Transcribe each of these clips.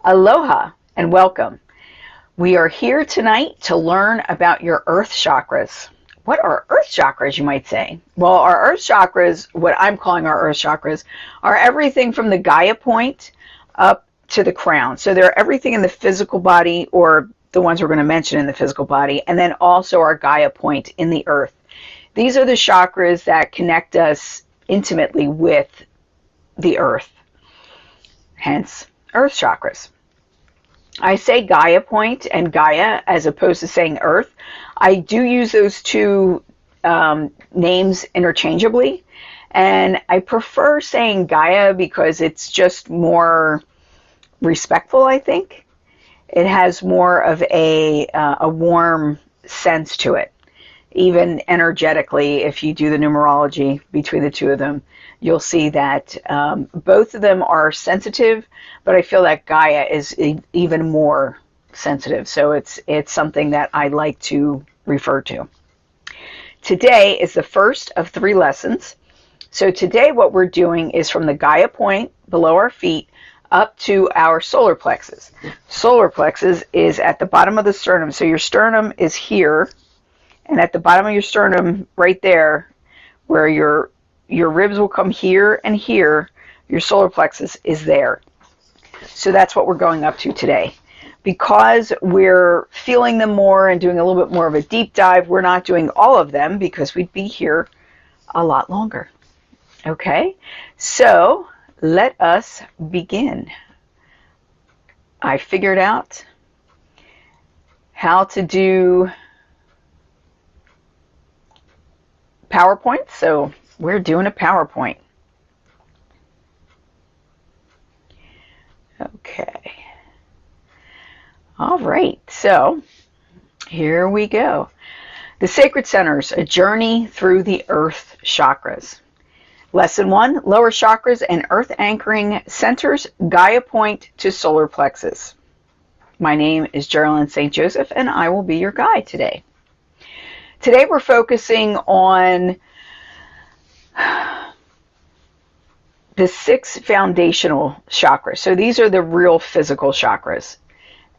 Aloha and welcome. We are here tonight to learn about your earth chakras. What are earth chakras, you might say? Well, our earth chakras, what I'm calling our earth chakras, are everything from the Gaia point up to the crown. So they're everything in the physical body, or the ones we're going to mention in the physical body, and then also our Gaia point in the earth. These are the chakras that connect us intimately with the earth, hence earth chakras. I say Gaia point and Gaia as opposed to saying earth. I do use those two names interchangeably, and I prefer saying Gaia because it's just more respectful, I think. It has more of a warm sense to it. Even energetically, if you do the numerology between the two of them, you'll see that both of them are sensitive, but I feel that Gaia is even more sensitive. So it's something that I like to refer to. Today is the first of 3 lessons. So today what we're doing is from the Gaia point below our feet up to our solar plexus. Solar plexus is at the bottom of the sternum. So your sternum is here, and at the bottom of your sternum, right there, where your ribs will come here and here, your solar plexus is there. So that's what we're going up to today. Because we're feeling them more and doing a little bit more of a deep dive, we're not doing all of them because we'd be here a lot longer. Okay, so let us begin. I figured out how to do PowerPoint, so we're doing a PowerPoint. Okay. All right, so here we go. The Sacred Centers, a journey through the earth chakras. Lesson 1, lower chakras and earth anchoring centers, Gaia point to solar plexus. My name is Geraldine St. Joseph, and I will be your guide today. Today we're focusing on the 6 foundational chakras. So these are the real physical chakras.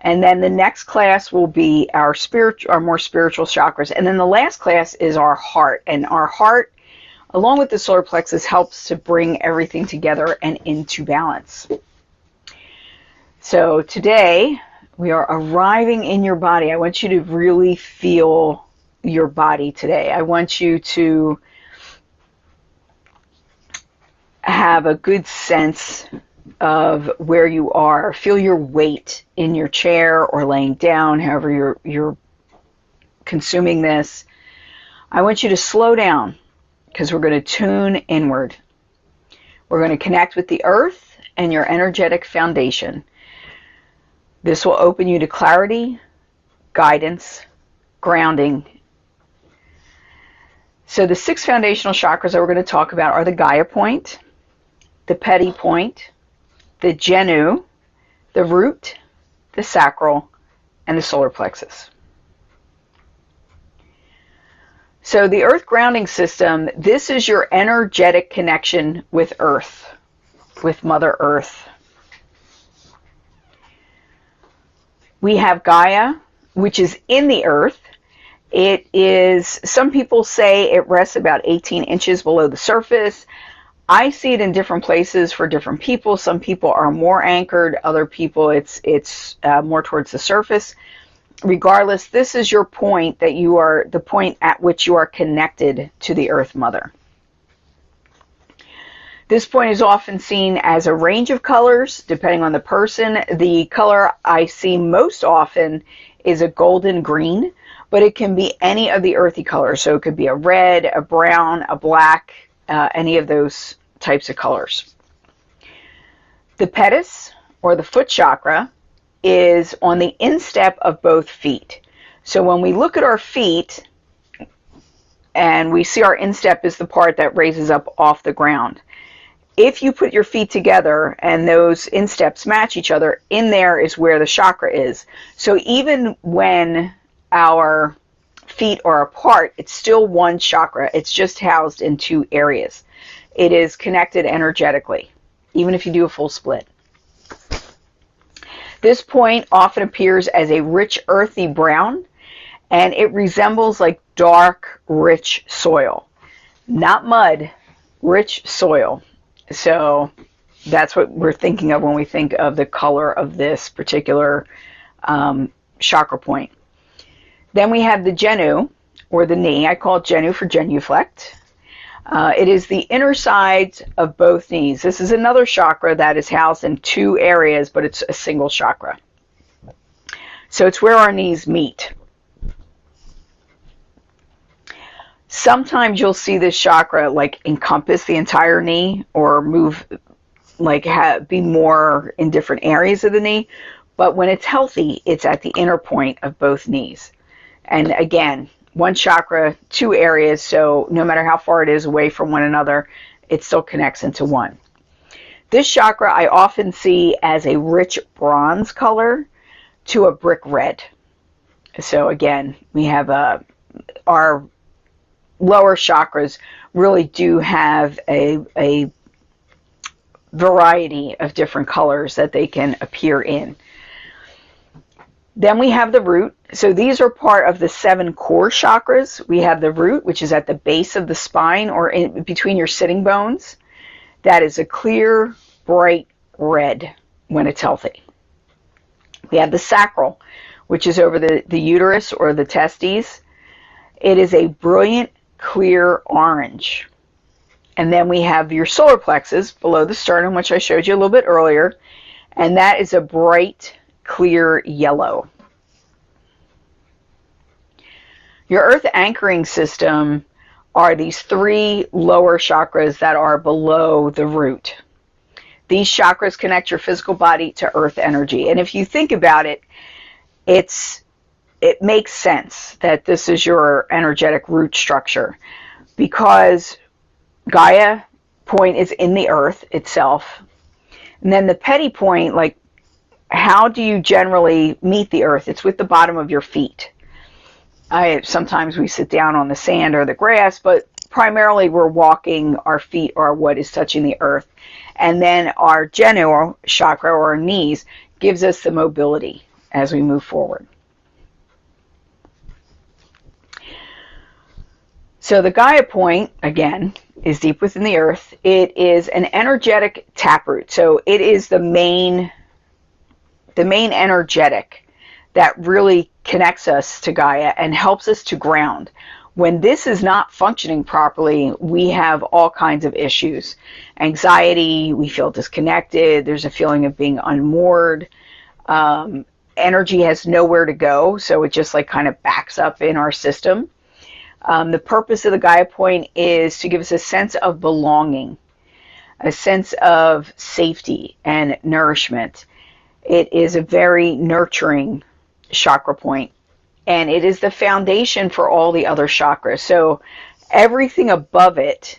And then the next class will be our more spiritual chakras. And then the last class is our heart. And our heart, along with the solar plexus, helps to bring everything together and into balance. So today we are arriving in your body. I want you to really feel your body today. I want you to have a good sense of where you are. Feel your weight in your chair or laying down, however you're consuming this. I want you to slow down because we're going to tune inward. We're going to connect with the earth and your energetic foundation. This will open you to clarity, guidance, grounding. So the 6 foundational chakras that we're going to talk about are the Gaia point, the Peti point, the Genu, the root, the sacral, and the solar plexus. So the earth grounding system, this is your energetic connection with earth, with Mother Earth. We have Gaia, which is in the earth. It is, some people say it rests about 18 inches below the surface. I see it in different places for different people. Some people are more anchored. Other people, it's more towards the surface. Regardless, this is your point, that you are the point at which you are connected to the Earth Mother. This point is often seen as a range of colors, depending on the person. The color I see most often is a golden green, but it can be any of the earthy colors. So it could be a red, a brown, a black, any of those types of colors. The pedis, or the foot chakra, is on the instep of both feet. So when we look at our feet and we see our instep is the part that raises up off the ground. If you put your feet together and those insteps match each other, in there is where the chakra is. So even when our feet are apart, it's still one chakra. It's just housed in 2 areas. It is connected energetically, even if you do a full split. This point often appears as a rich earthy brown, and it resembles like dark, rich soil. Not mud, rich soil. So that's what we're thinking of when we think of the color of this particular chakra point. Then we have the genu, or the knee. I call it genu for genuflect. It is the inner sides of both knees. This is another chakra that is housed in two areas, but it's a single chakra. So it's where our knees meet. Sometimes you'll see this chakra like encompass the entire knee or move, like be more in different areas of the knee. But when it's healthy, it's at the inner point of both knees. And again, one chakra, two areas, so no matter how far it is away from one another, it still connects into one. This chakra I often see as a rich bronze color to a brick red. So again, we have our lower chakras really do have a variety of different colors that they can appear in. Then we have the root. So these are part of the 7 core chakras. We have the root, which is at the base of the spine or in between your sitting bones. That is a clear, bright red when it's healthy. We have the sacral, which is over the uterus or the testes. It is a brilliant, clear orange. And then we have your solar plexus below the sternum, which I showed you a little bit earlier. And that is a bright, clear yellow. Your earth anchoring system are these 3 lower chakras that are below the root. These chakras connect your physical body to earth energy. And if you think about it, it makes sense that this is your energetic root structure, because Gaia point is in the earth itself. And then the petty point, like, how do you generally meet the earth? It's with the bottom of your feet. Sometimes we sit down on the sand or the grass, but primarily we're walking, our feet are what is touching the earth. And then our genu chakra, or our knees, gives us the mobility as we move forward. So the Gaia point, again, is deep within the earth. It is an energetic taproot. So it is the main energetic that really connects us to Gaia and helps us to ground. When this is not functioning properly, we have all kinds of issues. Anxiety, we feel disconnected, there's a feeling of being unmoored. Energy has nowhere to go, so it just like kind of backs up in our system. The purpose of the Gaia point is to give us a sense of belonging, a sense of safety and nourishment. It is a very nurturing chakra point, and it is the foundation for all the other chakras. So everything above it,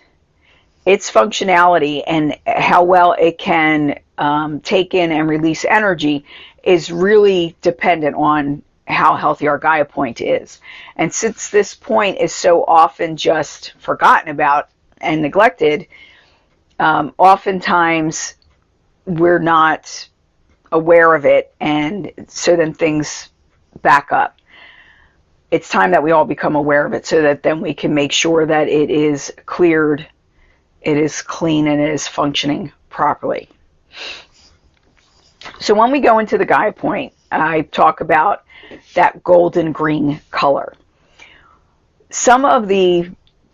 its functionality and how well it can take in and release energy is really dependent on how healthy our Gaia point is. And since this point is so often just forgotten about and neglected, oftentimes we're not aware of it, and so then things back up. It's time that we all become aware of it, so that then we can make sure that it is cleared, it is clean, and it is functioning properly. So when we go into the Gaia point, I talk about that golden green color. Some of the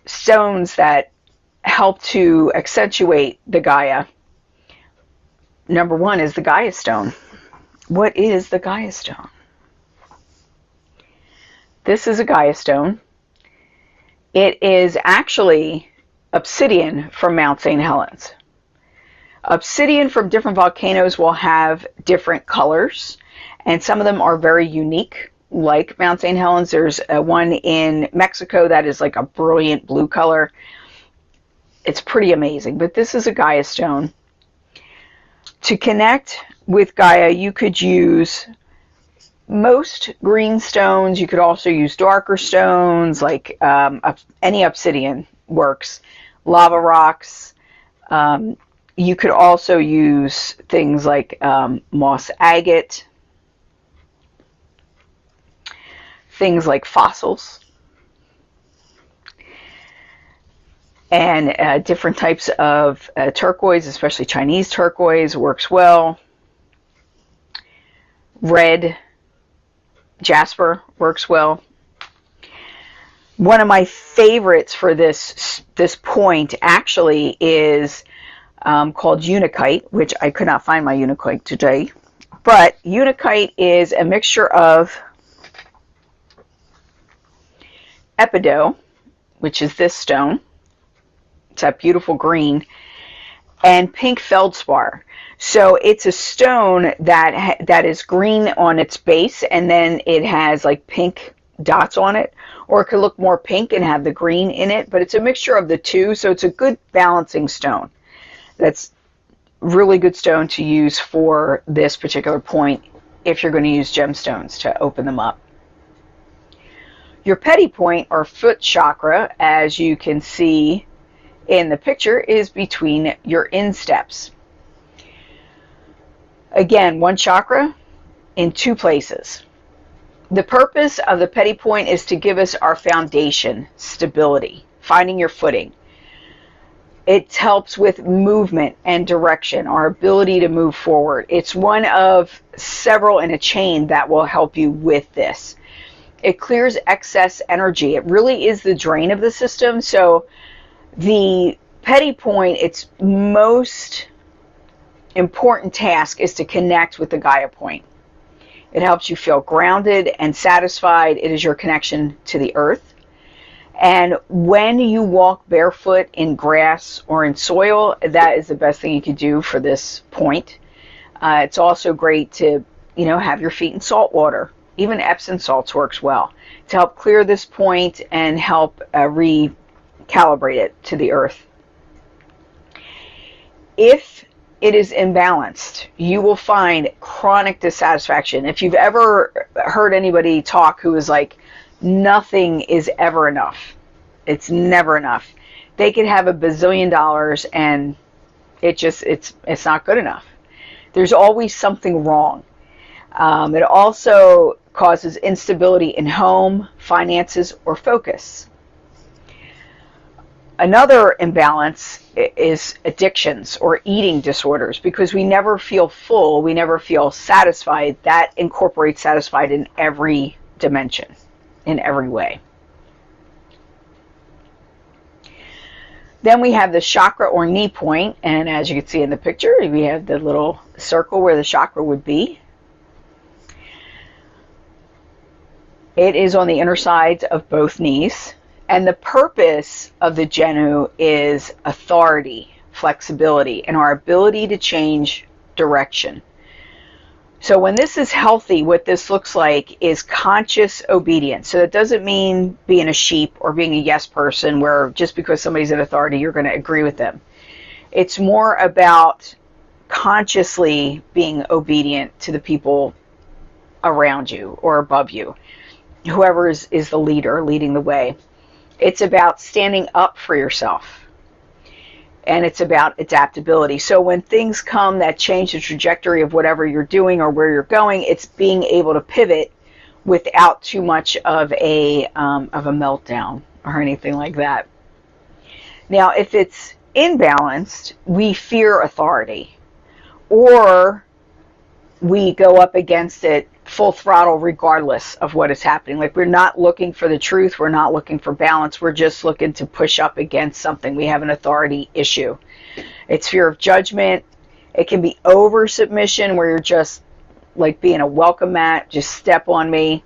stones that help to accentuate the Gaia, number 1 is the Gaia stone. What is the Gaia stone? This is a Gaia stone. It is actually obsidian from Mount St. Helens. Obsidian from different volcanoes will have different colors, and some of them are very unique, like Mount St. Helens. There's one in Mexico that is like a brilliant blue color. It's pretty amazing, but this is a Gaia stone. To connect with Gaia, you could use most green stones. You could also use darker stones, like any obsidian works. Lava rocks. You could also use things like moss agate. things like fossils and different types of turquoise, especially Chinese turquoise, works well. Red jasper works well. One of my favorites for this point actually is called Unakite, which I could not find my Unakite today. But Unakite is a mixture of epidote, which is this stone. It's that beautiful green, and pink feldspar. So it's a stone that is green on its base, and then it has like pink dots on it, or it could look more pink and have the green in it, but it's a mixture of the two, so it's a good balancing stone. That's really good stone to use for this particular point if you're going to use gemstones to open them up. Your petty point or foot chakra, as you can see in the picture, is between your insteps. Again, one chakra in two places. The purpose of the petty point is to give us our foundation, stability, finding your footing. It helps with movement and direction, our ability to move forward. It's one of several in a chain that will help you with this. It clears excess energy. It really is the drain of the system. So the petty point, its most important task is to connect with the Gaia point. It helps you feel grounded and satisfied. It is your connection to the earth. And when you walk barefoot in grass or in soil, that is the best thing you could do for this point. It's also great to, have your feet in salt water. Even Epsom salts works well to help clear this point and help recalibrate it to the earth. If it is imbalanced, you will find chronic dissatisfaction. If you've ever heard anybody talk who is like, nothing is ever enough, it's never enough, they could have $1 bazillion and it's not good enough. There's always something wrong. It also causes instability in home, finances, or focus. Another imbalance is addictions or eating disorders, because we never feel full, we never feel satisfied. That incorporates satisfied in every dimension, in every way. Then we have the chakra or knee point, and as you can see in the picture, we have the little circle where the chakra would be. It is on the inner sides of both knees. And the purpose of the Genu is authority, flexibility, and our ability to change direction. So when this is healthy, what this looks like is conscious obedience. So that doesn't mean being a sheep or being a yes person where just because somebody's in authority, you're going to agree with them. It's more about consciously being obedient to the people around you or above you, whoever is the leader, leading the way. It's about standing up for yourself, and it's about adaptability. So when things come that change the trajectory of whatever you're doing or where you're going, it's being able to pivot without too much of a meltdown or anything like that. Now, if it's imbalanced, we fear authority, or we go up against it full throttle regardless of what is happening. Like, we're not looking for the truth, we're not looking for balance, we're just looking to push up against something. We have an authority issue. It's fear of judgment. It can be over submission, where you're just like being a welcome mat, just step on me.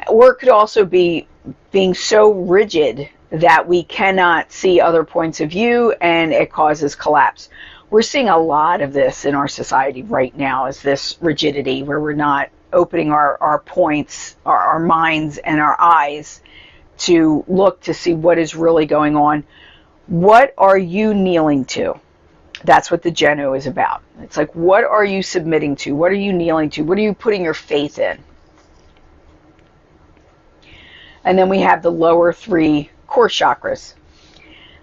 Or it could also be being so rigid that we cannot see other points of view, and it causes collapse. We're seeing a lot of this in our society right now, is this rigidity where we're not opening our points, our minds and our eyes to look to see what is really going on. What are you kneeling to? That's what the Genu is about. It's like, what are you submitting to? What are you kneeling to? What are you putting your faith in? And then we have the lower three core chakras.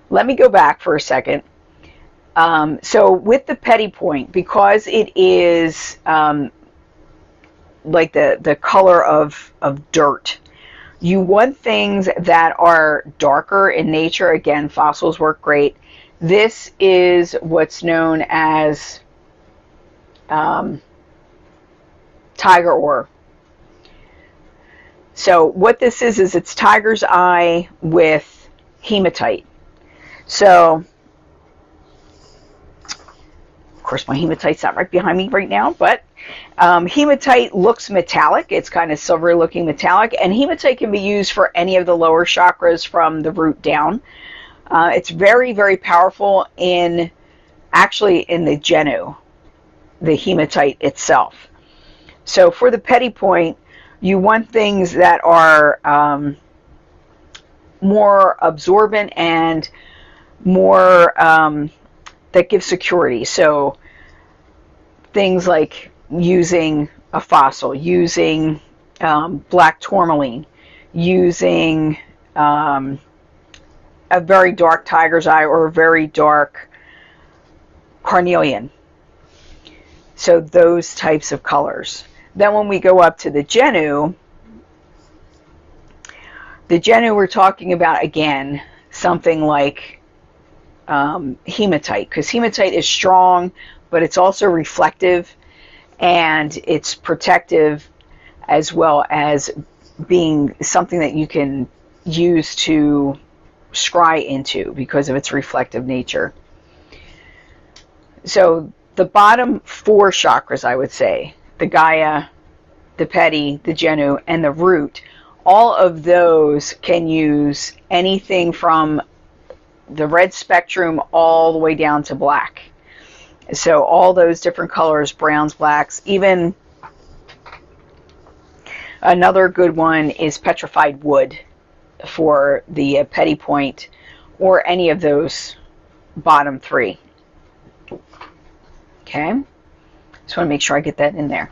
Let me go back for a second. So with the petty point, because it is like the color of dirt, You want things that are darker in nature. Again, fossils work great. This is what's known as tiger ore. So what this is it's tiger's eye with hematite. So, of course, my hematite's not right behind me right now, but hematite looks metallic. It's kind of silvery looking metallic, and hematite can be used for any of the lower chakras from the root down. It's very, very powerful actually in the Genu, the hematite itself. So for the petty point, you want things that are more absorbent and more that give security. So things like using a fossil, using black tourmaline, using a very dark tiger's eye or a very dark carnelian. So those types of colors. Then when we go up to the Genu we're talking about, again, something like hematite, because hematite is strong, but it's also reflective, and it's protective, as well as being something that you can use to scry into because of its reflective nature. So the bottom 4 chakras, I would say, the Gaia, the petty, the Genu, and the root, all of those can use anything from the red spectrum all the way down to black. So all those different colors, browns, blacks, even another good one is petrified wood for the petty point, or any of those bottom 3. Okay, just want to make sure I get that in there.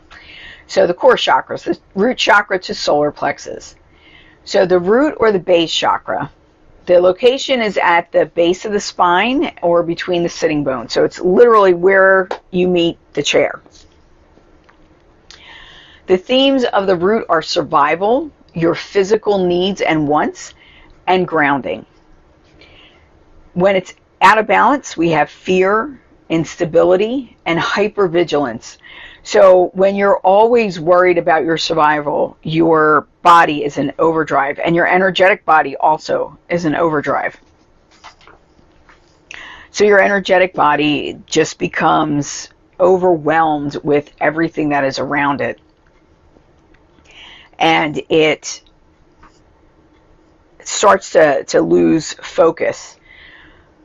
So the core chakras, the root chakra to solar plexus. So the root or the base chakra, the location is at the base of the spine or between the sitting bones. So it's literally where you meet the chair. The themes of the root are survival, your physical needs and wants, and grounding. When it's out of balance, we have fear, instability, and hypervigilance. So when you're always worried about your survival, your body is in overdrive, and your energetic body also is in overdrive. So your energetic body just becomes overwhelmed with everything that is around it. And it starts to lose focus.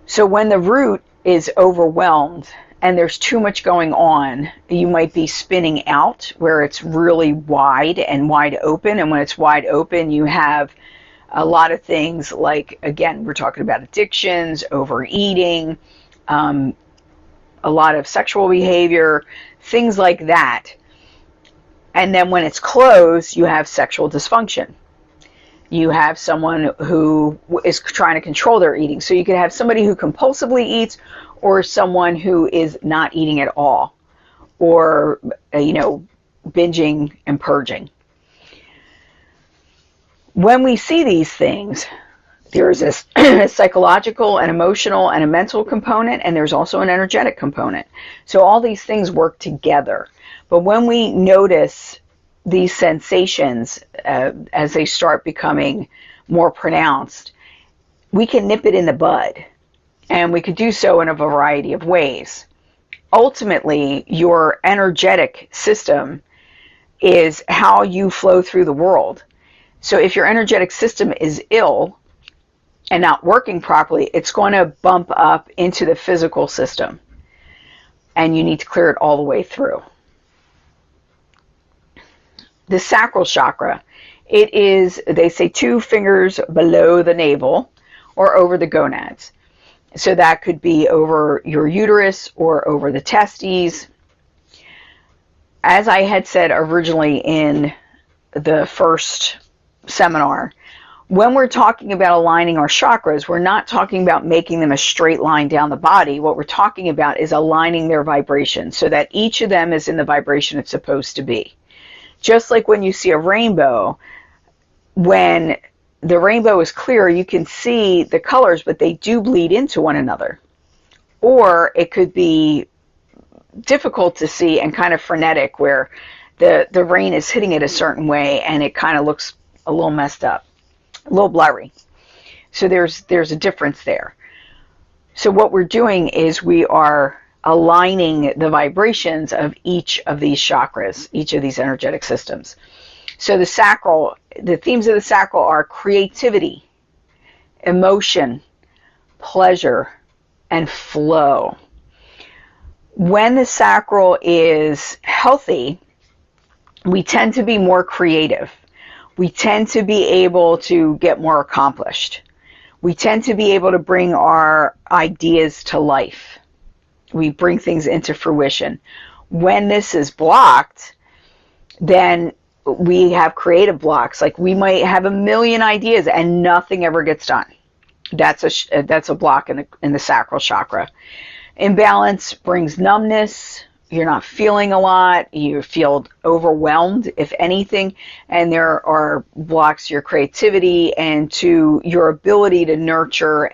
So when the root is overwhelmed and there's too much going on, you might be spinning out where it's really wide and wide open. And when it's wide open, you have a lot of things like, again, we're talking about addictions, overeating, a lot of sexual behavior, things like that. And then when it's closed, you have sexual dysfunction. You have someone who is trying to control their eating. So you could have somebody who compulsively eats, or someone who is not eating at all, or, binging and purging. When we see these things, there's a psychological and emotional and a mental component, and there's also an energetic component. So all these things work together. But when we notice these sensations as they start becoming more pronounced, we can nip it in the bud. And we could do so in a variety of ways. Ultimately, your energetic system is how you flow through the world. So if your energetic system is ill and not working properly, it's going to bump up into the physical system. And you need to clear it all the way through. The sacral chakra, it is, they say, 2 fingers below the navel or over the gonads. So that could be over your uterus or over the testes. As I had said originally in the first seminar, when we're talking about aligning our chakras, we're not talking about making them a straight line down the body. What we're talking about is aligning their vibration so that each of them is in the vibration it's supposed to be. Just like when you see a rainbow, when the rainbow is clear, you can see the colors, but they do bleed into one another. Or it could be difficult to see and kind of frenetic, where the rain is hitting it a certain way and it kind of looks a little messed up, a little blurry. So there's a difference there. So what we're doing is we are aligning the vibrations of each of these chakras, each of these energetic systems. So the themes of the sacral are creativity, emotion, pleasure, and flow. When the sacral is healthy, we tend to be more creative. We tend to be able to get more accomplished. We tend to be able to bring our ideas to life. We bring things into fruition. When this is blocked, then we have creative blocks. Like, we might have a million ideas and nothing ever gets done. That's a block in the sacral chakra. Imbalance brings numbness. You're not feeling a lot. You feel overwhelmed, if anything. And there are blocks to your creativity and to your ability to nurture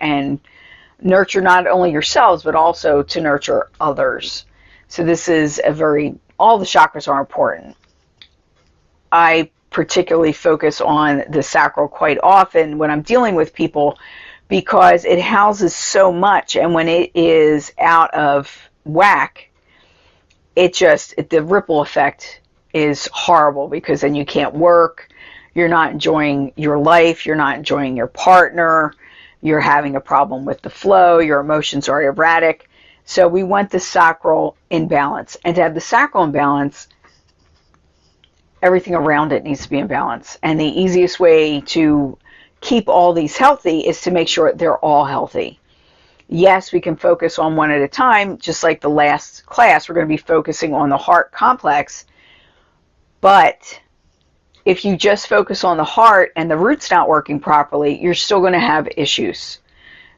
not only yourselves, but also to nurture others. So this is all the chakras are important. I particularly focus on the sacral quite often when I'm dealing with people, because it houses so much, and when it is out of whack, the ripple effect is horrible, because then you can't work, you're not enjoying your life, you're not enjoying your partner, you're having a problem with the flow, your emotions are erratic. So we want the sacral in balance. And to have the sacral in balance, everything around it needs to be in balance. And the easiest way to keep all these healthy is to make sure they're all healthy. Yes, we can focus on one at a time, just like the last class, we're going to be focusing on the heart complex. But if you just focus on the heart and the root's not working properly, you're still going to have issues.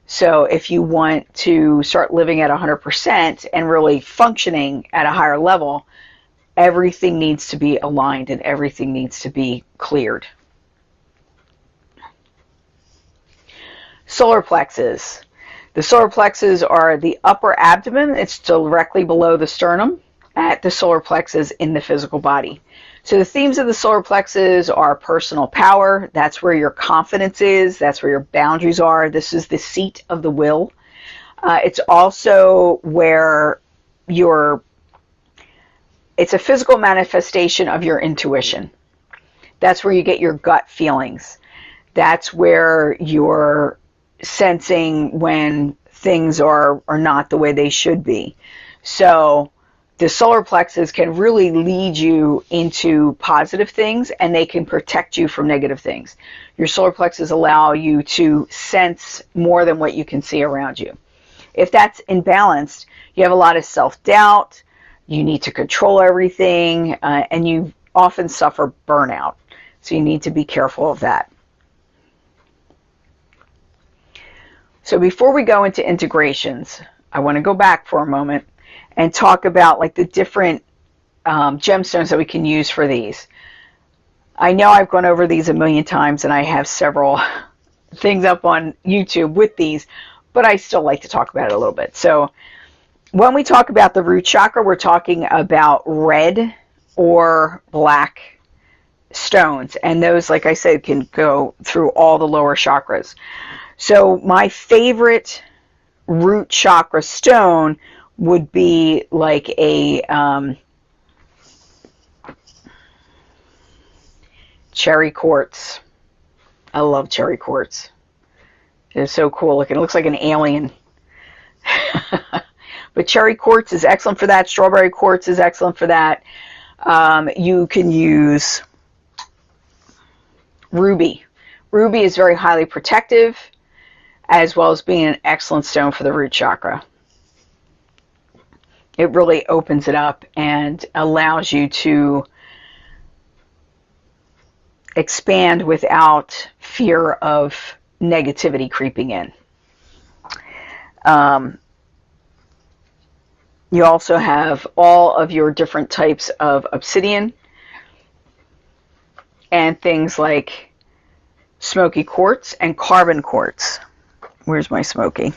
So if you want to start living at 100% and really functioning at a higher level, everything needs to be aligned and everything needs to be cleared. Solar plexus. The solar plexus are the upper abdomen. It's directly below the sternum at the solar plexus in the physical body. So the themes of the solar plexus are personal power. That's where your confidence is. That's where your boundaries are. This is the seat of the will. It's also where it's a physical manifestation of your intuition. That's where you get your gut feelings. That's where you're sensing when things are not the way they should be. So the solar plexus can really lead you into positive things, and they can protect you from negative things. Your solar plexus allow you to sense more than what you can see around you. If that's imbalanced, you have a lot of self-doubt, you need to control everything, and you often suffer burnout. So you need to be careful of that. So before we go into integrations, I want to go back for a moment and talk about like the different gemstones that we can use for these. I know I've gone over these a million times, and I have several things up on YouTube with these, but I still like to talk about it a little bit. So when we talk about the root chakra, we're talking about red or black stones, and those, like I said, can go through all the lower chakras. So my favorite root chakra stone would be like a cherry quartz. I love cherry quartz. It's so cool looking. It looks like an alien. But cherry quartz is excellent for that. Strawberry quartz is excellent for that. You can use ruby. Ruby is very highly protective, as well as being an excellent stone for the root chakra. It really opens it up and allows you to expand without fear of negativity creeping in. You also have all of your different types of obsidian and things like smoky quartz and carbon quartz. Where's my smoky?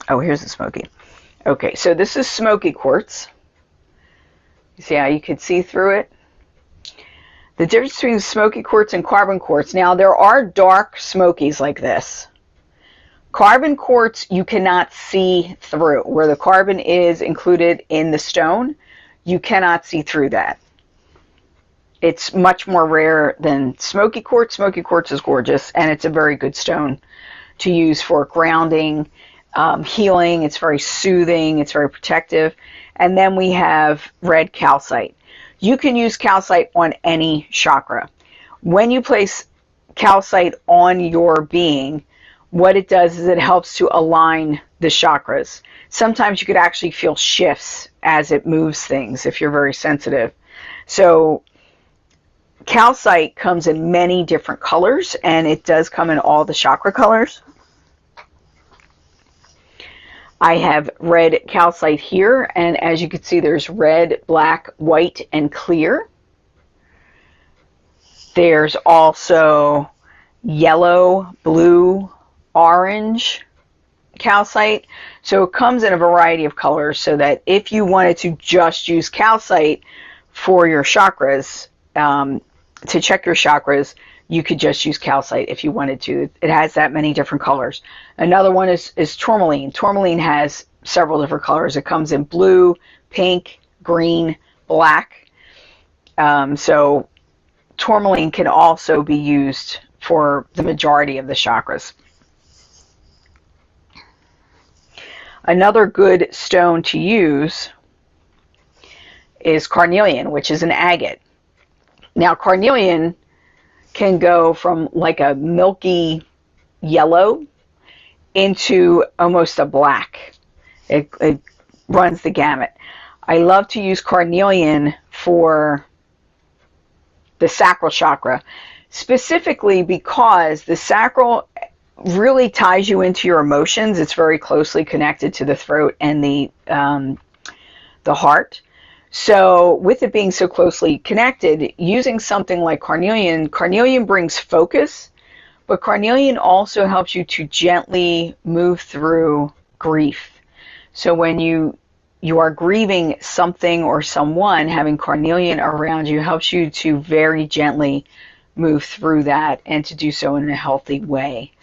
Oh, here's the smoky. Okay, so this is smoky quartz. You see how you could see through it? The difference between smoky quartz and carbon quartz. Now, there are dark smokies like this. Carbon quartz, you cannot see through. Where the carbon is included in the stone, you cannot see through that. It's much more rare than smoky quartz. Smoky quartz is gorgeous, and it's a very good stone to use for grounding, healing. It's very soothing. It's very protective. And then we have red calcite. You can use calcite on any chakra. When you place calcite on your being, what it does is it helps to align the chakras. Sometimes you could actually feel shifts as it moves things if you're very sensitive. So calcite comes in many different colors, and it does come in all the chakra colors. I have red calcite here, and as you can see, there's red, black, white, and clear. There's also yellow, blue, orange calcite. So it comes in a variety of colors, so that if you wanted to just use calcite for your chakras, to check your chakras, you could just use calcite if you wanted to. It has that many different colors. Another one is tourmaline. Tourmaline has several different colors. It comes in blue, pink, green, black. So tourmaline can also be used for the majority of the chakras. Another good stone to use is carnelian, which is an agate. Now, carnelian can go from like a milky yellow into almost a black. It runs the gamut. I love to use carnelian for the sacral chakra, specifically because the sacral really ties you into your emotions. It's very closely connected to the throat and the heart. So with it being so closely connected, using something like carnelian brings focus, but carnelian also helps you to gently move through grief. So when you are grieving something or someone, having carnelian around you helps you to very gently move through that, and to do so in a healthy way.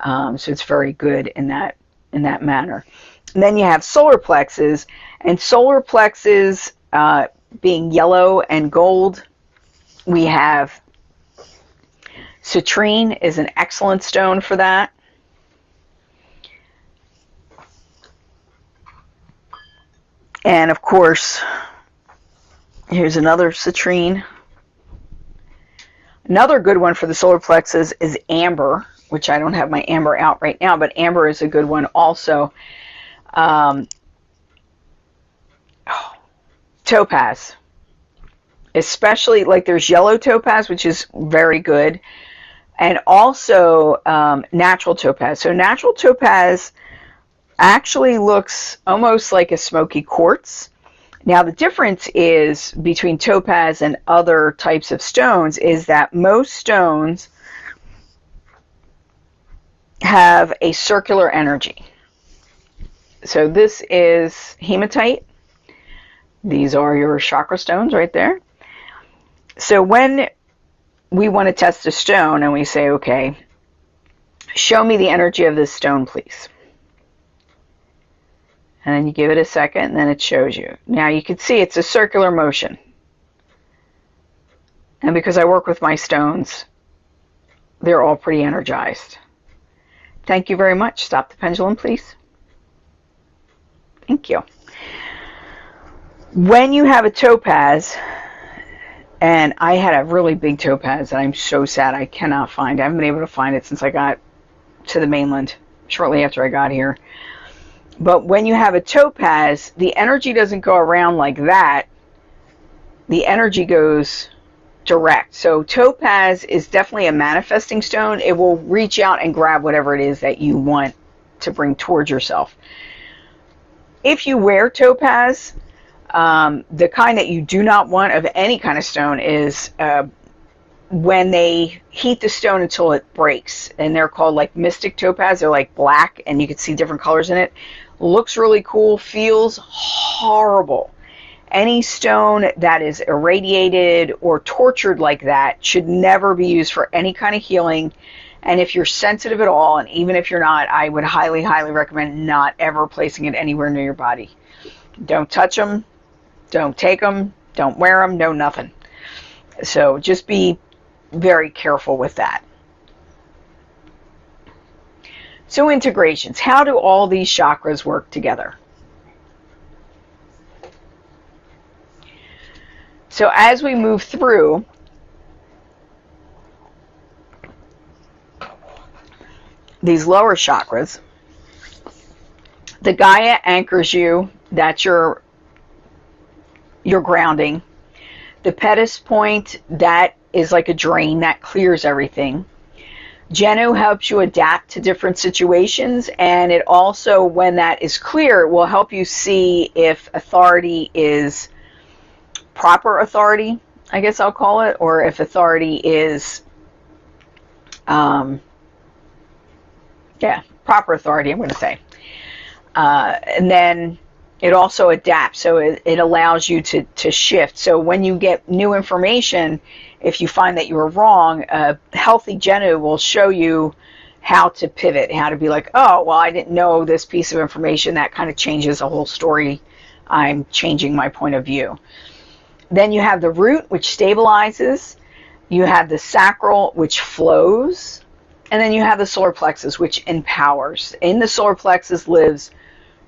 So it's very good in that manner. And then you have solar plexus, and solar plexus being yellow and gold. We have citrine is an excellent stone for that. And of course, here's another citrine. Another good one for the solar plexus is amber, which I don't have my amber out right now, but amber is a good one also. Topaz, especially, like, there's yellow topaz, which is very good, and also natural topaz. So natural topaz actually looks almost like a smoky quartz. Now the difference is between topaz and other types of stones is that most stones have a circular energy. So this is hematite. These are your chakra stones right there. So when we want to test a stone and we say, okay, show me the energy of this stone, please. And then you give it a second, and then it shows you. Now you can see it's a circular motion. And because I work with my stones, they're all pretty energized. Thank you very much. Stop the pendulum, please. Thank you. When you have a topaz, and I had a really big topaz that I'm so sad I cannot find. I haven't been able to find it since I got to the mainland, shortly after I got here. But when you have a topaz, the energy doesn't go around like that. The energy goes direct. So topaz is definitely a manifesting stone. It will reach out and grab whatever it is that you want to bring towards yourself. If you wear topaz, The kind that you do not want of any kind of stone is when they heat the stone until it breaks, and they're called like mystic topaz. They're like black, and you can see different colors in it. Looks really cool, feels horrible. Any stone that is irradiated or tortured like that should never be used for any kind of healing. And if you're sensitive at all, and even if you're not, I would highly, highly recommend not ever placing it anywhere near your body. Don't touch them, don't take them, don't wear them, no nothing. So just be very careful with that. So integrations. How do all these chakras work together? So as we move through, these lower chakras, the Gaia anchors you. That's your grounding. The Pedis point, that is like a drain that clears everything. Genu helps you adapt to different situations, and it also, when that is clear, will help you see if authority is proper authority, I guess I'll call it, or if authority is, proper authority, I'm going to say. And then it also adapts, so it allows you to shift. So when you get new information, if you find that you were wrong, a healthy Genu will show you how to pivot, how to be like, oh, well, I didn't know this piece of information. That kind of changes the whole story. I'm changing my point of view. Then you have the root, which stabilizes. You have the sacral, which flows. And then you have the solar plexus, which empowers. In the solar plexus lives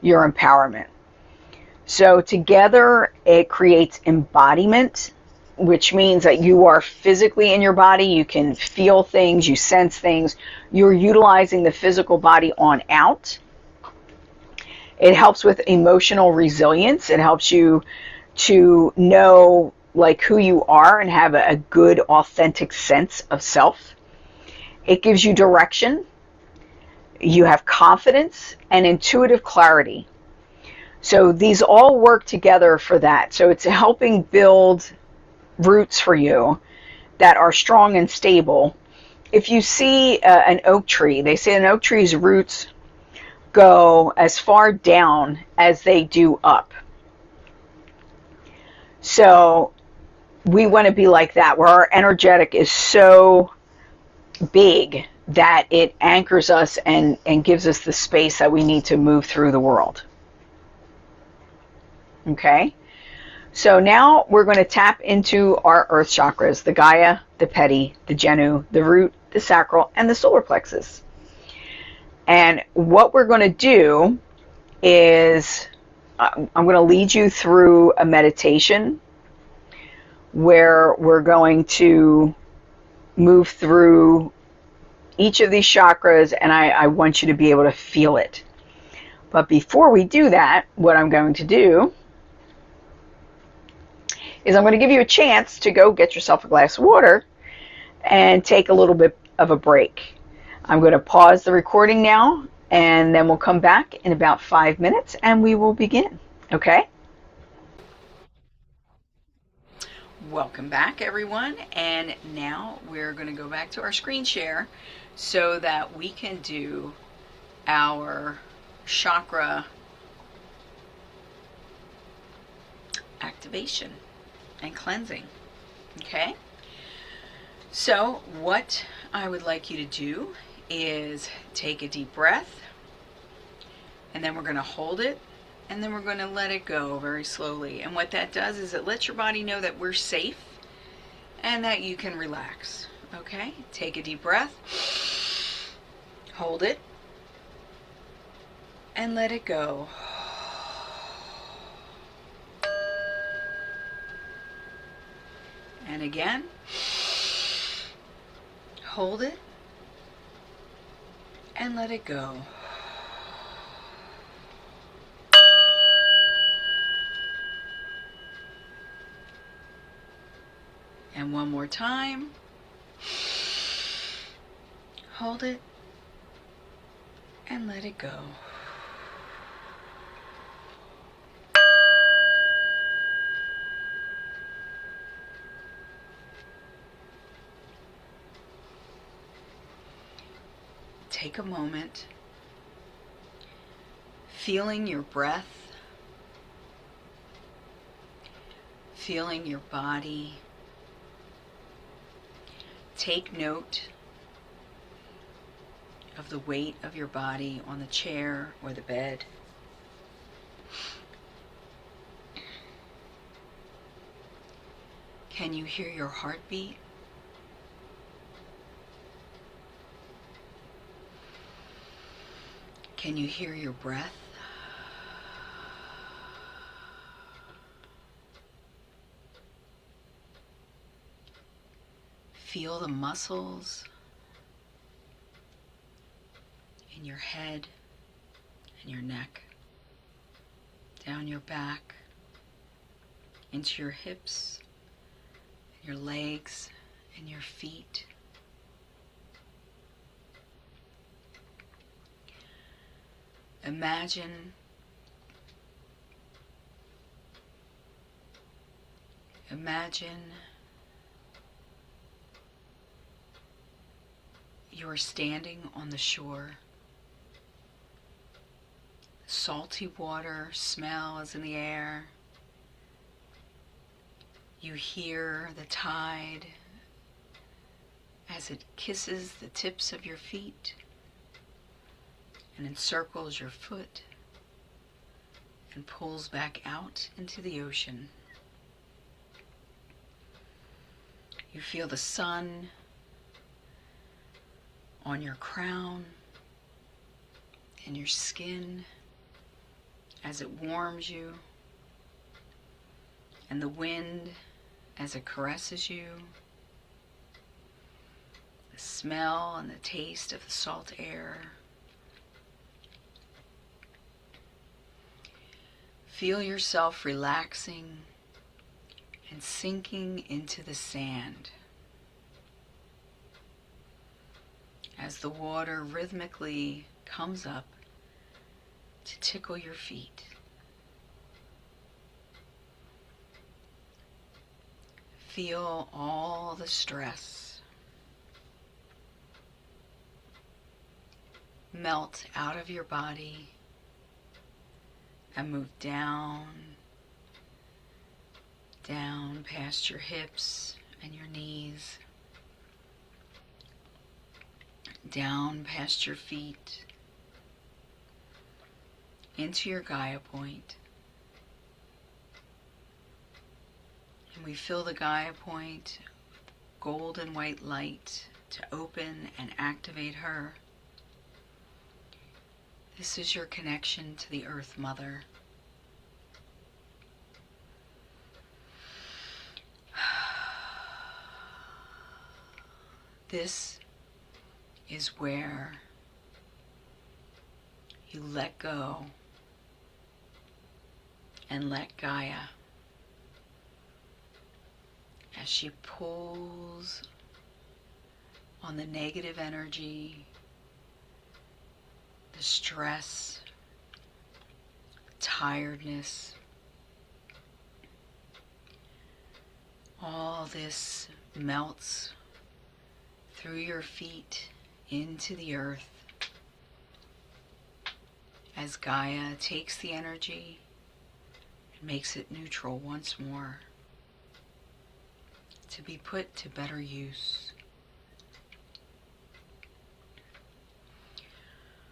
your empowerment. So together it creates embodiment, which means that you are physically in your body. You can feel things, you sense things. You're utilizing the physical body on out. It helps with emotional resilience. It helps you to know like who you are and have a good, authentic sense of self. It gives you direction. You have confidence and intuitive clarity. So these all work together for that. So it's helping build roots for you that are strong and stable. If you see an oak tree, they say an oak tree's roots go as far down as they do up. So we want to be like that, where our energetic is so big that it anchors us and gives us the space that we need to move through the world. Okay? So now we're going to tap into our earth chakras, the Gaia, the Peti, the Genu, the root, the sacral, and the solar plexus. And what we're going to do is I'm going to lead you through a meditation where we're going to move through each of these chakras, and I want you to be able to feel it. But before we do that, what I'm going to do is I'm going to give you a chance to go get yourself a glass of water and take a little bit of a break. I'm going to pause the recording now, and then we'll come back in about 5 minutes and we will begin. Okay? Welcome back, everyone. And now we're going to go back to our screen share so that we can do our chakra activation and cleansing. Okay? So what I would like you to do is take a deep breath, and then we're going to hold it, and then we're going to let it go very slowly. And what that does is it lets your body know that we're safe and that you can relax. Okay? Take a deep breath, hold it, and let it go. And again, hold it and let it go. And one more time. Hold it and let it go. take a moment, feeling your breath, feeling your body. Take note of the weight of your body on the chair or the bed. Can you hear your heartbeat? Can you hear your breath? Feel the muscles in your head and your neck, down your back, into your hips, your legs, and your feet. Imagine you are standing on the shore. Salty water smell is in the air. You hear the tide as it kisses the tips of your feet and encircles your foot and pulls back out into the ocean. You feel the sun on your crown and your skin as it warms you, and the wind as it caresses you, the smell and the taste of the salt air. Feel yourself relaxing and sinking into the sand as the water rhythmically comes up to tickle your feet. Feel all the stress melt out of your body and move down past your hips and your knees, down past your feet, into your Gaia point. And we fill the Gaia point with gold and white light to open and activate her. This is your connection to the Earth Mother. This is where you let go and let Gaia as she pulls on the negative energy, the stress, tiredness. All this melts through your feet into the earth as Gaia takes the energy and makes it neutral once more to be put to better use.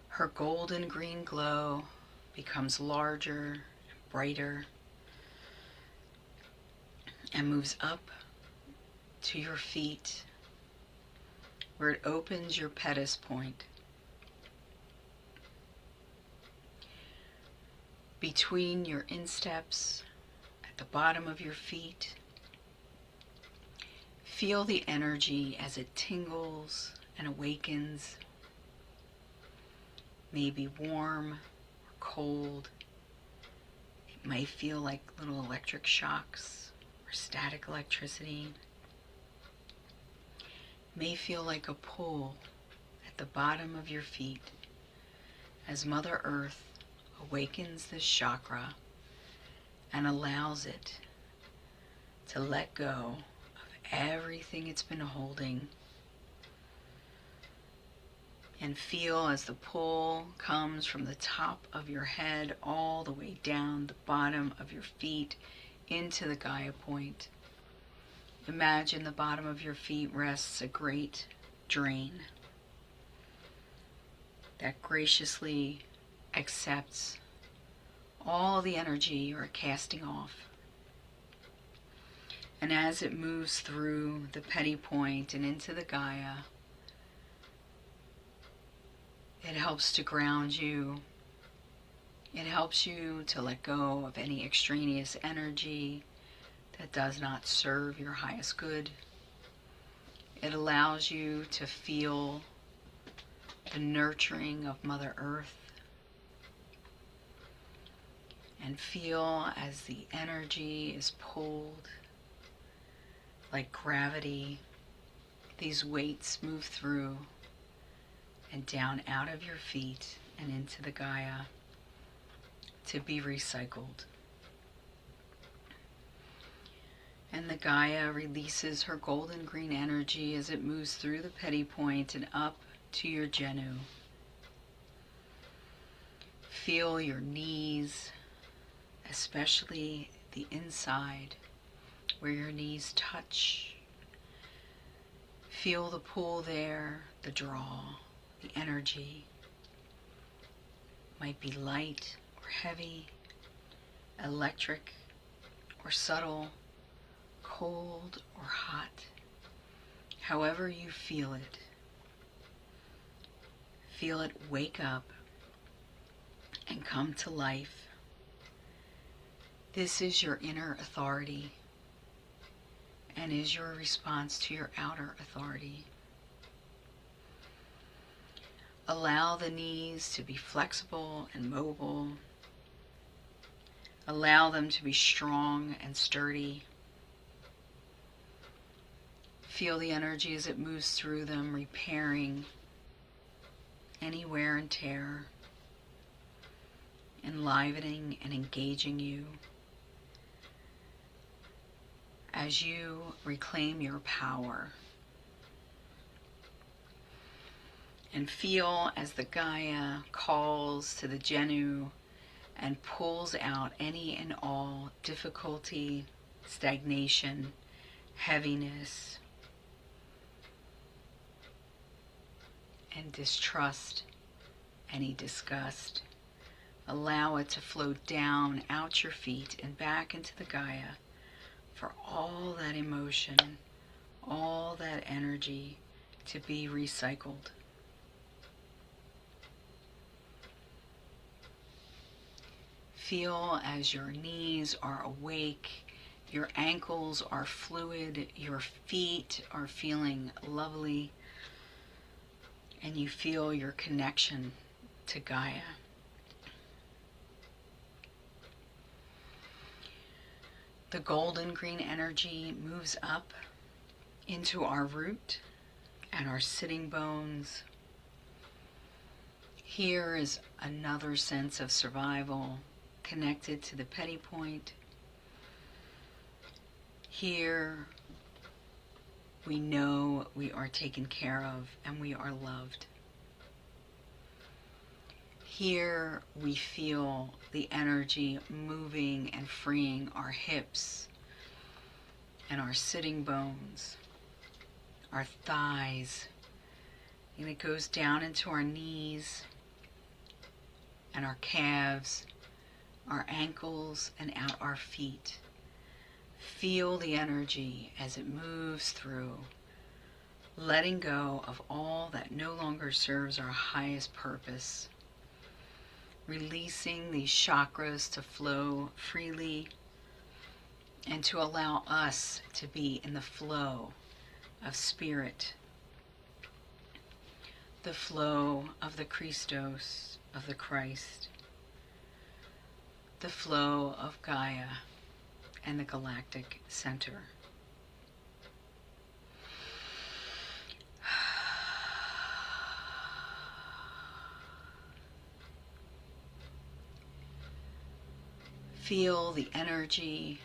Her golden green glow becomes larger and brighter and moves up to your feet, where it opens your pedis point. Between your insteps, at the bottom of your feet, feel the energy as it tingles and awakens. Maybe warm or cold. It might feel like little electric shocks or static electricity. May feel like a pull at the bottom of your feet as Mother Earth awakens this chakra and allows it to let go of everything it's been holding And feel as the pull comes from the top of your head all the way down the bottom of your feet into the Gaia point. Imagine the bottom of your feet rests a great drain that graciously accepts all the energy you are casting off. And as it moves through the petty point and into the Gaia, it helps to ground you. It helps you to let go of any extraneous energy that does not serve your highest good. It allows you to feel the nurturing of Mother Earth and feel as the energy is pulled like gravity. These weights move through and down out of your feet and into the Gaia to be recycled. And the Gaia releases her golden green energy as it moves through the petty point and up to your Genu. Feel your knees, especially the inside where your knees touch. Feel the pull there, the draw, the energy. Might be light or heavy, electric or subtle, cold or hot. However you feel it wake up and come to life. This is your inner authority and is your response to your outer authority. Allow the knees to be flexible and mobile. Allow them to be strong and sturdy. Feel the energy as it moves through them, repairing any wear and tear, enlivening and engaging you as you reclaim your power. And feel as the Gaia calls to the Genu and pulls out any and all difficulty, stagnation, heaviness, and distrust, any disgust. Allow it to flow down out your feet and back into the Gaia for all that emotion, all that energy to be recycled. Feel as your knees are awake, your ankles are fluid, your feet are feeling lovely, and you feel your connection to Gaia. The golden green energy moves up into our root and our sitting bones. Here is another sense of survival connected to the petty point. Here we know we are taken care of and we are loved. Here we feel the energy moving and freeing our hips and our sitting bones, our thighs, and it goes down into our knees and our calves, our ankles, and out our feet. Feel the energy as it moves through, letting go of all that no longer serves our highest purpose. Releasing these chakras to flow freely and to allow us to be in the flow of spirit, the flow of the Christos, of the Christ, the flow of Gaia and the galactic center. Feel the energy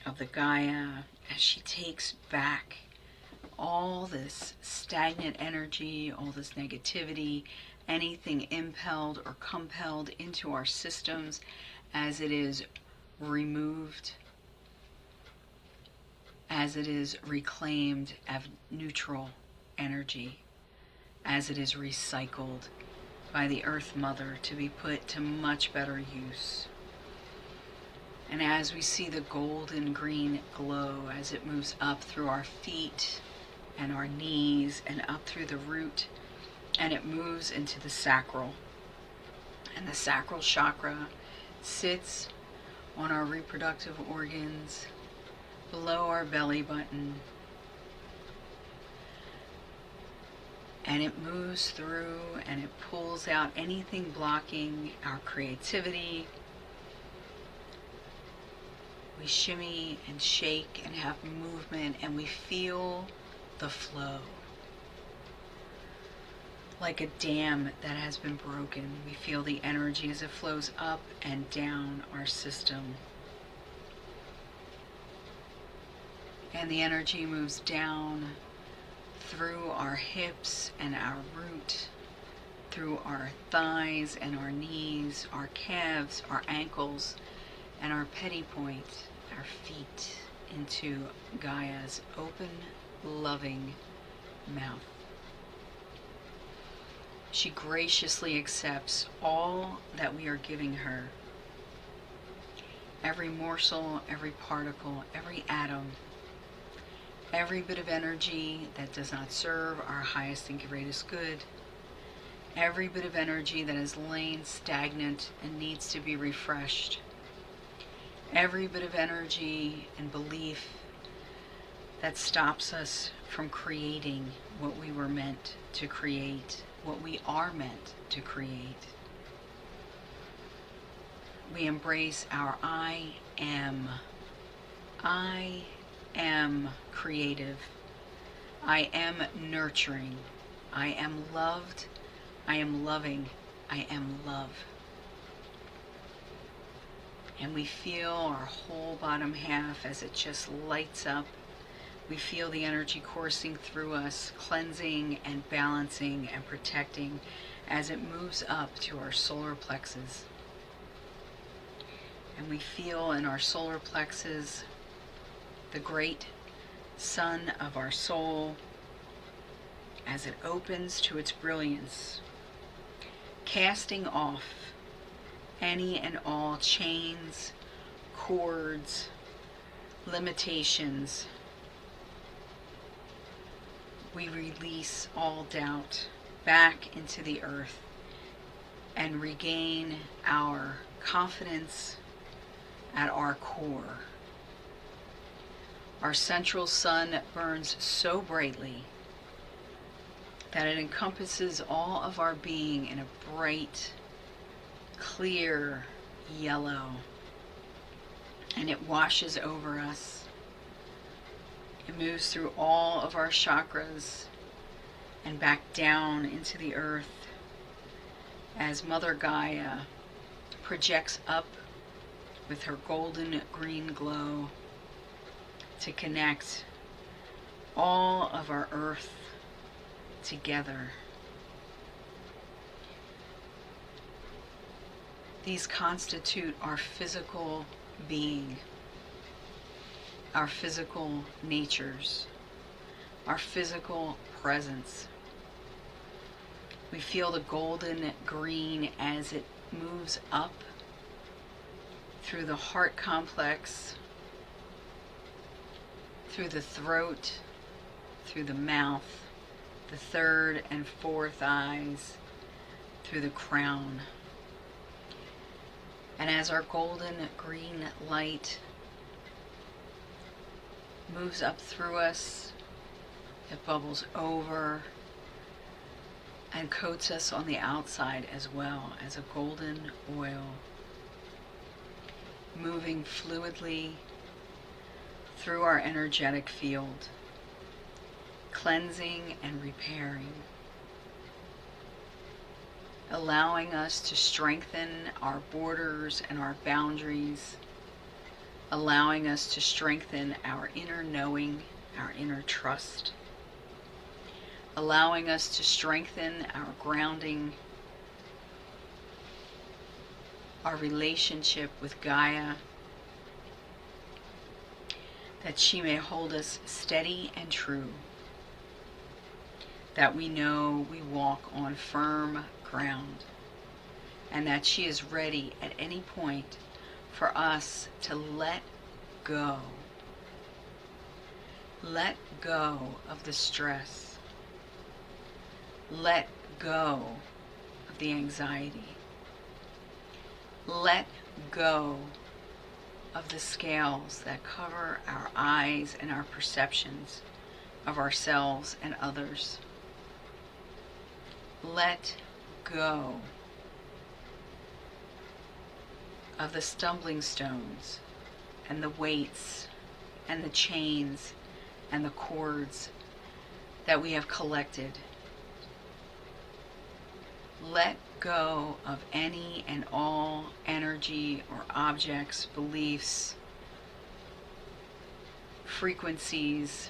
of the Gaia as she takes back all this stagnant energy, all this negativity, anything impelled or compelled into our systems, as it is removed, as it is reclaimed as neutral energy, as it is recycled by the Earth Mother to be put to much better use. And as we see the golden green glow as it moves up through our feet and our knees and up through the root, and it moves into the sacral. And the sacral chakra sits on our reproductive organs below our belly button. And it moves through and it pulls out anything blocking our creativity. We shimmy and shake and have movement, and we feel the flow. Like a dam that has been broken, we feel the energy as it flows up and down our system. And the energy moves down through our hips and our root, through our thighs and our knees, our calves, our ankles, and our petty point, our feet, into Gaia's open, loving mouth. She graciously accepts all that we are giving her. Every morsel, every particle, every atom, every bit of energy that does not serve our highest and greatest good, every bit of energy that has lain stagnant and needs to be refreshed, every bit of energy and belief that stops us from creating what we were meant to create, what we are meant to create. We embrace our I am. I am creative. I am nurturing. I am loved. I am loving. I am love. And we feel our whole bottom half as it just lights up. We feel the energy coursing through us, cleansing and balancing and protecting as it moves up to our solar plexus. And we feel in our solar plexus the great sun of our soul as it opens to its brilliance, casting off any and all chains, cords, limitations. We release all doubt back into the earth and regain our confidence at our core. Our central sun burns so brightly that it encompasses all of our being in a bright, clear yellow, and it washes over us. It moves through all of our chakras and back down into the earth as Mother Gaia projects up with her golden green glow to connect all of our earth together. These constitute our physical being, our physical natures, our physical presence. We feel the golden green as it moves up through the heart complex, through the throat, through the mouth, the third and fourth eyes, through the crown. And as our golden green light moves up through us, it bubbles over and coats us on the outside as well as a golden oil, moving fluidly through our energetic field, cleansing and repairing, allowing us to strengthen our borders and our boundaries, allowing us to strengthen our inner knowing, our inner trust, allowing us to strengthen our grounding, our relationship with Gaia, that she may hold us steady and true, that we know we walk on firm ground, and that she is ready at any point for us to let go. Let go of the stress. Let go of the anxiety. Let go of the scales that cover our eyes and our perceptions of ourselves and others. Let go of the stumbling stones and the weights and the chains and the cords that we have collected. Let go of any and all energy or objects, beliefs, frequencies,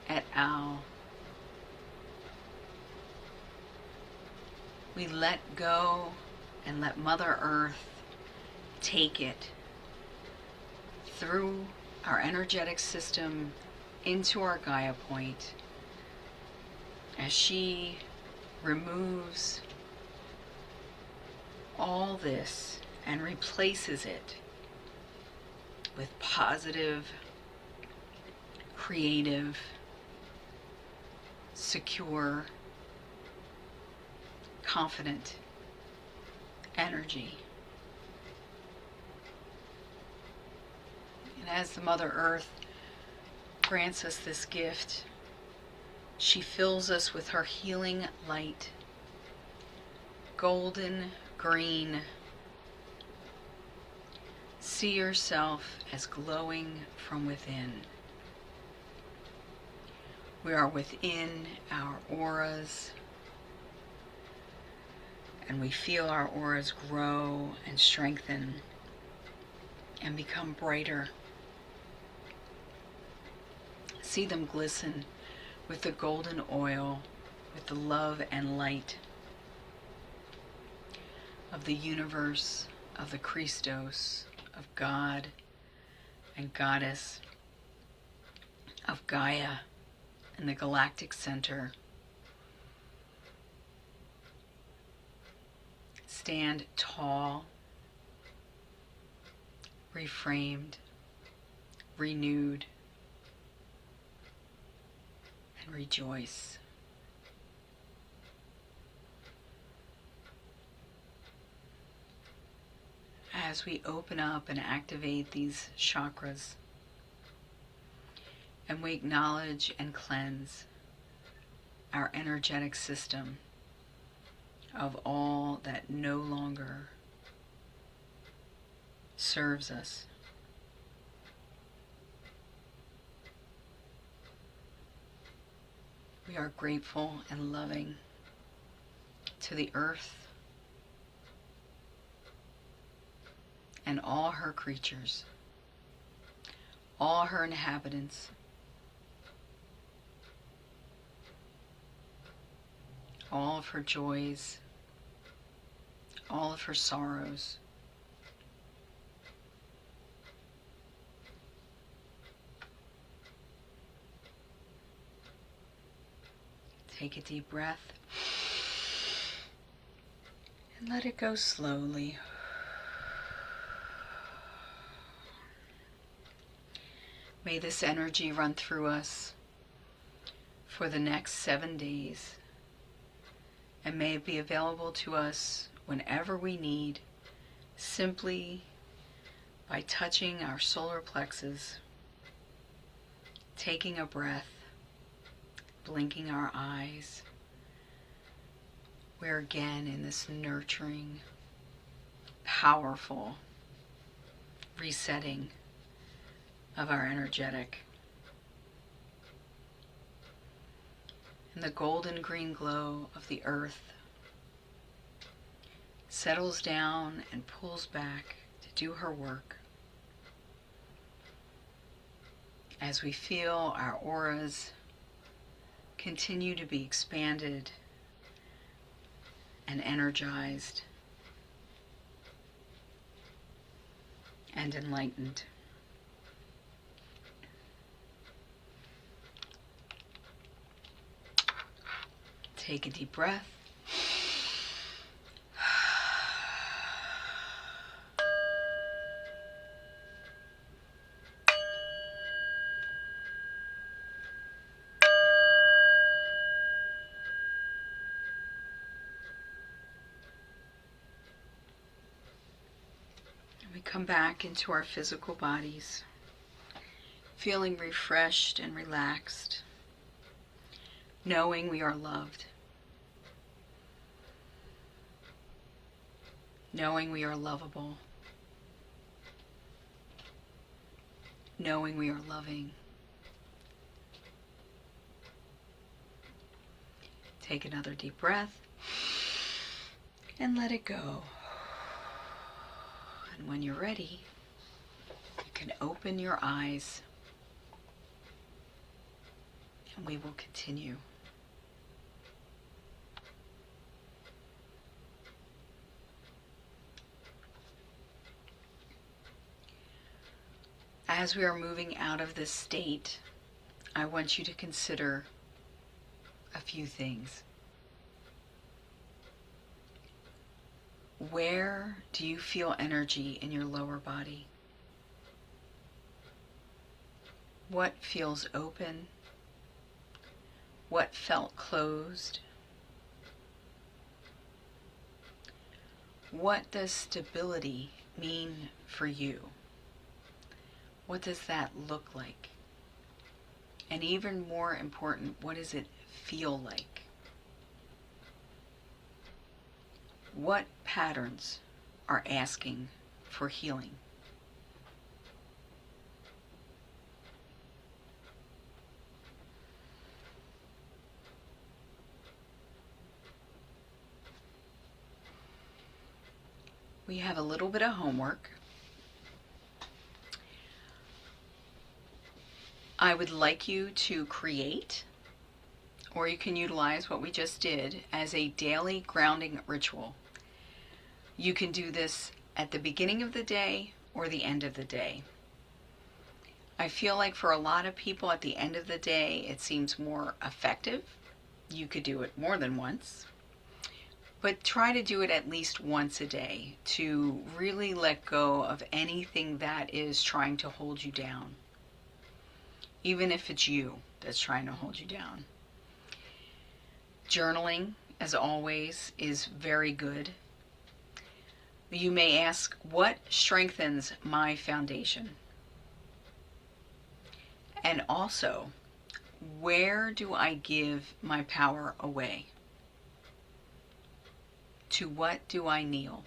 et al. We let go and let Mother Earth take it through our energetic system into our Gaia point as she removes all this and replaces it with positive, creative, secure, confident energy. And as the Mother Earth grants us this gift, she fills us with her healing light, golden green. See yourself as glowing from within. We are within our auras, and we feel our auras grow and strengthen and become brighter. See them glisten with the golden oil, with the love and light of the universe, of the Christos, of God and Goddess, of Gaia and the galactic center. Stand tall, reframed, renewed, and rejoice. As we open up and activate these chakras, and we acknowledge and cleanse our energetic system of all that no longer serves us. We are grateful and loving to the earth and all her creatures, all her inhabitants, all of her joys, all of her sorrows. Take a deep breath and let it go slowly. May this energy run through us for the next 7 days, and may it be available to us whenever we need, simply by touching our solar plexus, taking a breath, blinking our eyes. We're again in this nurturing, powerful resetting of our energetic. And the golden green glow of the earth settles down and pulls back to do her work. as we feel our auras continue to be expanded and energized and enlightened. Take a deep breath. We come back into our physical bodies, feeling refreshed and relaxed, knowing we are loved, knowing we are lovable, knowing we are loving. Take another deep breath and let it go. And when you're ready, you can open your eyes and we will continue. As we are moving out of this state, I want you to consider a few things. Where do you feel energy in your lower body? What feels open? What felt closed? What does stability mean for you? What does that look like? And even more important, what does it feel like? What patterns are asking for healing? We have a little bit of homework. I would like you to create, or you can utilize what we just did as a daily grounding ritual. You can do this at the beginning of the day or the end of the day. I feel like for a lot of people at the end of the day, it seems more effective. You could do it more than once, but try to do it at least once a day to really let go of anything that is trying to hold you down, even if it's you that's trying to hold you down. Journaling, as always, is very good. You may ask, what strengthens my foundation? And also, where do I give my power away? To what do I kneel?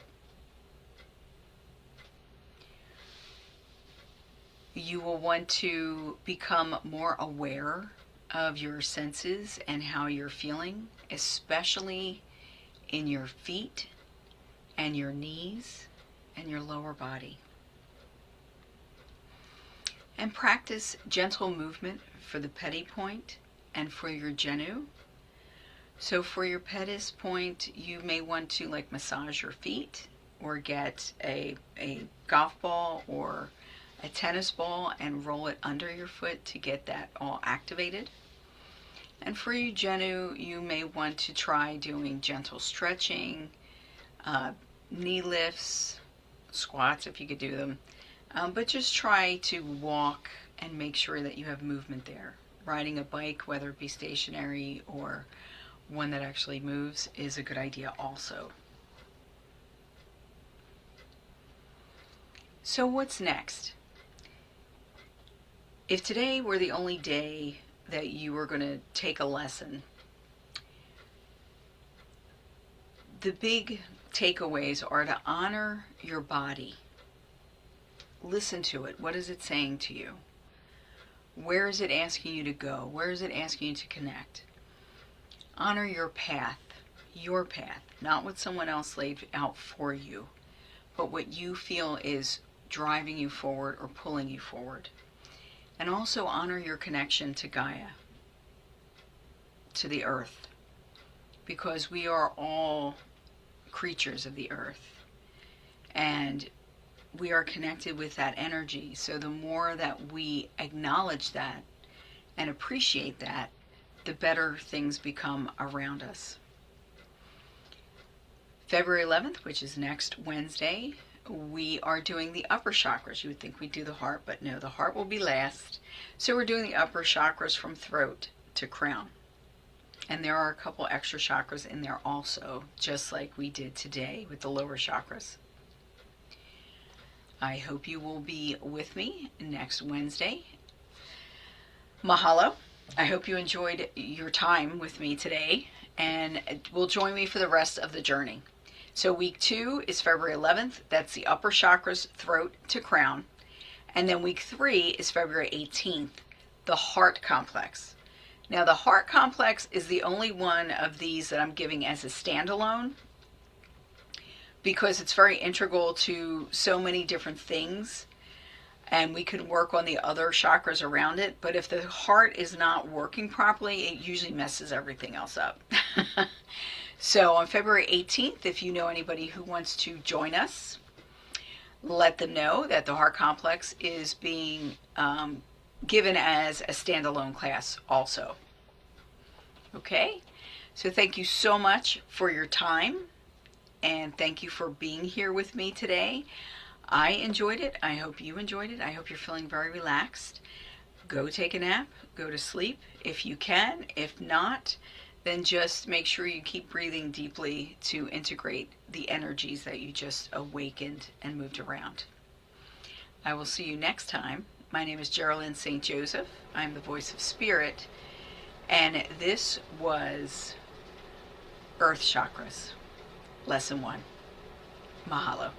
You will want to become more aware of your senses and how you're feeling, especially in your feet and your knees and your lower body. And practice gentle movement for the pedi point and for your genu. So for your pedis point, you may want to massage your feet or get a golf ball or a tennis ball and roll it under your foot to get that all activated. And for your genu, you may want to try doing gentle stretching, knee lifts, squats if you could do them, but just try to walk and make sure that you have movement there. Riding a bike, whether it be stationary or one that actually moves, is a good idea also. So what's next? If today were the only day that you were going to take a lesson, the big takeaways are to honor your body. Listen to it. What is it saying to you? Where is it asking you to go? Where is it asking you to connect? Honor your path, not what someone else laid out for you, but what you feel is driving you forward or pulling you forward. And also honor your connection to Gaia, to the earth, because we are all creatures of the earth, and we are connected with that energy. So the more that we acknowledge that and appreciate that, the better things become around us. February 11th, which is next Wednesday, we are doing the upper chakras. You would think we'd do the heart, but no, the heart will be last. So we're doing the upper chakras from throat to crown. And there are a couple extra chakras in there also, just like we did today with the lower chakras. I hope you will be with me next Wednesday. Mahalo. I hope you enjoyed your time with me today and will join me for the rest of the journey. So week 2 is February 11th. That's the upper chakras, throat to crown. And then week 3 is February 18th, the heart complex. Now the heart complex is the only one of these that I'm giving as a standalone, because it's very integral to so many different things, and we could work on the other chakras around it. But if the heart is not working properly, it usually messes everything else up. So on February 18th, if you know anybody who wants to join us, let them know that the heart complex is being given as a standalone class also. Okay, so thank you so much for your time, and thank you for being here with me today. I enjoyed it. I hope you enjoyed it. I hope you're feeling very relaxed. Go take a nap, go to sleep if you can. If not, then just make sure you keep breathing deeply to integrate the energies that you just awakened and moved around. I will see you next time. My name is Geraldine St. Joseph. I'm the voice of spirit, and this was Earth Chakras, Lesson 1. Mahalo.